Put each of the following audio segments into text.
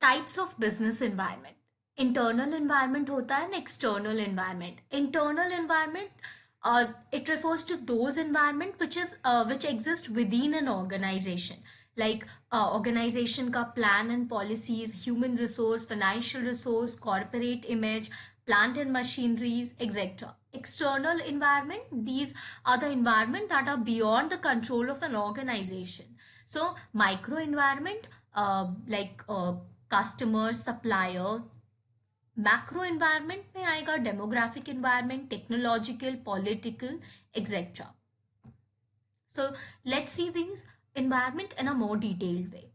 Types of business environment. Internal environment होता है ना, external environment. Internal environment it refers to those environment which exist within an organization, like organization का plan and policies, human resource, financial resource, corporate image, plant and machineries, etc. External environment, these are the environment that are beyond the control of an organization. So micro environment, like customer, supplier. Macro environment में आएगा demographic environment, technological, political, etcetera. So let's see these environment in a more detailed way.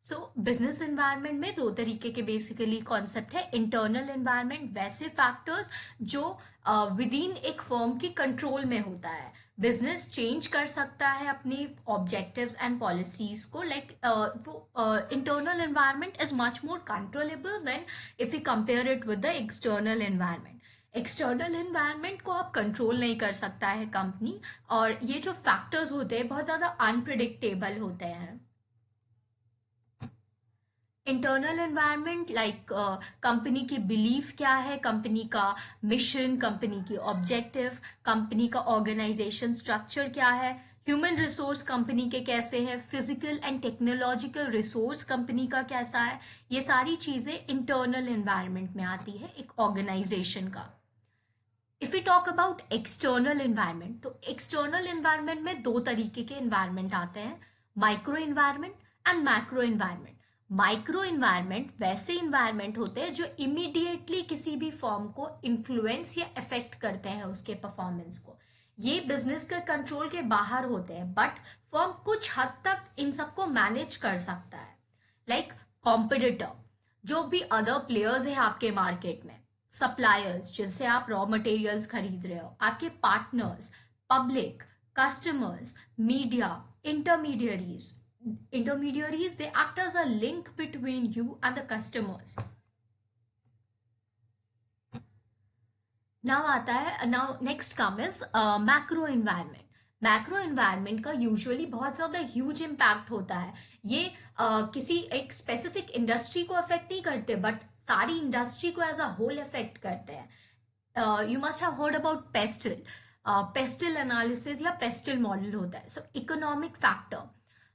So business environment में दो तरीके के basically concept है। Internal environment, वैसे factors जो with in एक फर्म की कंट्रोल में होता है। बिजनेस चेंज कर सकता है अपने ऑब्जेक्टिव्स एंड पॉलिसीज को, लाइक वो internal environment is much more controllable than if you compare it with the external environment. External environment को आप कंट्रोल नहीं कर सकता है कंपनी, और ये जो फैक्टर्स होते हैं बहुत ज़्यादा अनप्रिडिक्टेबल होते हैं। इंटरनल एनवायरनमेंट लाइक कंपनी की बिलीफ क्या है, कंपनी का मिशन, कंपनी की ऑब्जेक्टिव, कंपनी का ऑर्गेनाइजेशन स्ट्रक्चर क्या है, ह्यूमन रिसोर्स कंपनी के कैसे है, physical and technological resource company का कैसा है। ये सारी चीज़ें इंटरनल एनवायरनमेंट में आती है एक ऑर्गेनाइजेशन का। If you talk about external environment, तो एक्सटर्नल एनवायरनमेंट में दो तरीके के एनवायरनमेंट आते हैं, micro environment and macro environment. Micro environment वैसे इन्वायरमेंट होते हैं जो इमीडिएटली किसी भी फॉर्म को इन्फ्लुएंस या अफेक्ट करते हैं उसके परफॉर्मेंस को। ये बिजनेस के कंट्रोल के बाहर होते हैं, बट फर्म कुछ हद तक इन सबको मैनेज कर सकता है। लाइक कॉम्पिटिटर, जो भी अदर प्लेयर्स है आपके मार्केट में, सप्लायर्स जिनसे आप रॉ मटेरियल्स खरीद रहे हो, आपके partners, public, customers, media, intermediaries. Intermediaries, they act as a link between you and the customers. Now आता है, now next come is macro environment. Macro environment का यूजुअली बहुत ज़्यादा ह्यूज इम्पैक्ट होता है। ये किसी एक स्पेसिफिक इंडस्ट्री को अफेक्ट नहीं करते, बट सारी इंडस्ट्री को एज अ होल अफेक्ट करते हैं। You must have heard about pastel. Pastel analysis या पेस्टल मॉडल होता है। सो इकोनॉमिक फैक्टर,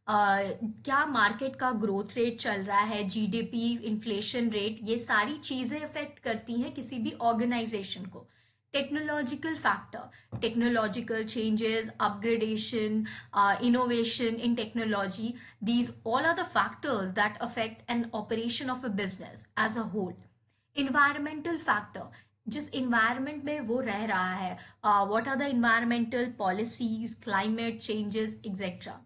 क्या मार्केट का ग्रोथ रेट चल रहा है, जीडीपी, इन्फ्लेशन रेट, ये सारी चीज़ें अफेक्ट करती हैं किसी भी ऑर्गेनाइजेशन को। Technological factor, technological changes, upgradation, innovation in technology, these all are the factors that affect an operation of a business as a whole. Environmental factor, जिस इन्वायरमेंट में वो रह रहा है, what are the environmental policies, climate changes, etcetera.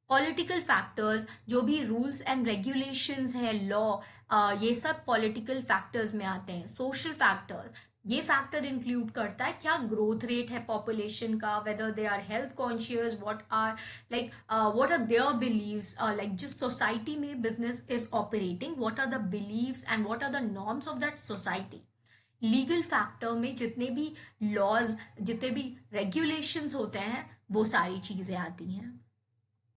Political factors, जो भी rules and regulations है, law, ये सब पॉलिटिकल फैक्टर्स में आते हैं। सोशल फैक्टर्स, ये फैक्टर इंक्लूड करता है क्या ग्रोथ रेट है पॉपुलेशन का, whether they are health conscious, what are what are their beliefs, like जिस सोसाइटी में business is operating, what are the beliefs and what are the norms of that society. Legal factor में जितने भी laws, जितने भी regulations होते हैं, वो सारी चीज़ें आती हैं।